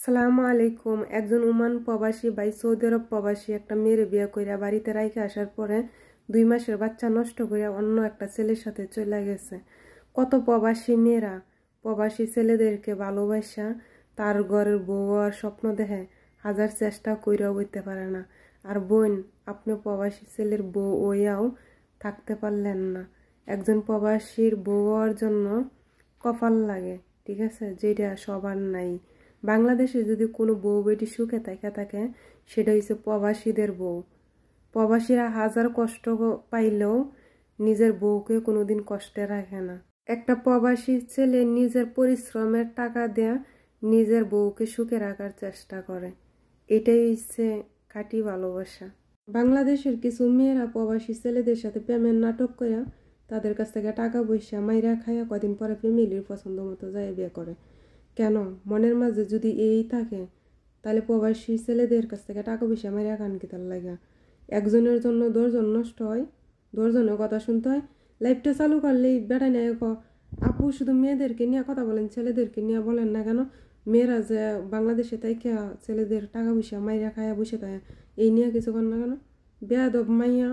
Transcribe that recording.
সালামু আলাইকুম। একজন ওমান প্রবাসী ভাই সৌদি আরব প্রবাসী একটা মেয়ের বিয়ে কইরা বাড়িতে রাইখে আসার পরে 2 মাসের বাচ্চা নষ্ট করে অন্য একটা ছেলের সাথে চলে গেছে। কত প্রবাসী মেয়েরা প্রবাসী ছেলেদেরকে ভালোবাসা তার ঘরের বউ আর স্বপ্ন দেখে, হাজার চেষ্টা কইরাও বইতে পারে না। আর বোন, আপনি প্রবাসী ছেলের বউ ওয়াও থাকতে পারলেন না। একজন প্রবাসীর বউ হওয়ার জন্য কপাল লাগে, ঠিক আছে, যেটা সবার নাই। বাংলাদেশে যদি কোনো বউ বেটি সুখে থাকে সেটা হচ্ছে প্রবাসীদের বউ। প্রবাসীরা হাজার কষ্ট পাইলেও নিজের বউকে কোনোদিন কষ্টে রাখে না। একটা প্রবাসী ছেলে নিজের পরিশ্রমের টাকা দেয়া নিজের বউকে সুখে রাখার চেষ্টা করে, এটাই হচ্ছে খাঁটি ভালোবাসা। বাংলাদেশের কিছু মেয়েরা প্রবাসী ছেলেদের সাথে প্রেমের নাটক করে তাদের কাছ থেকে টাকা পয়সা মাইরা খাইয়া কদিন পরে ফ্যামিলির পছন্দ মতো যায় বিয়ে করে। কেন? মনের মাঝে যদি এই থাকে তাহলে প্রবাসী ছেলেদের কাছ থেকে টাকা পয়সা মাইরা খান কি তার লাগে? একজনের জন্য 10 জন নষ্ট হয়, 10 জনের কথা শুনতে হয়। লাইফটা চালু করলেই বেড়ায় নেয়। আপু শুধু মেয়েদেরকে নিয়ে কথা বলেন, ছেলেদেরকে নিয়ে বলেন না কেন? মেয়েরা যে বাংলাদেশে তাই ছেলেদের টাকা পয়সা মাইরা খায়া বসে থাকে, এই নিয়ে কিছু কর না কেন? বেয়াদব মাইয়া।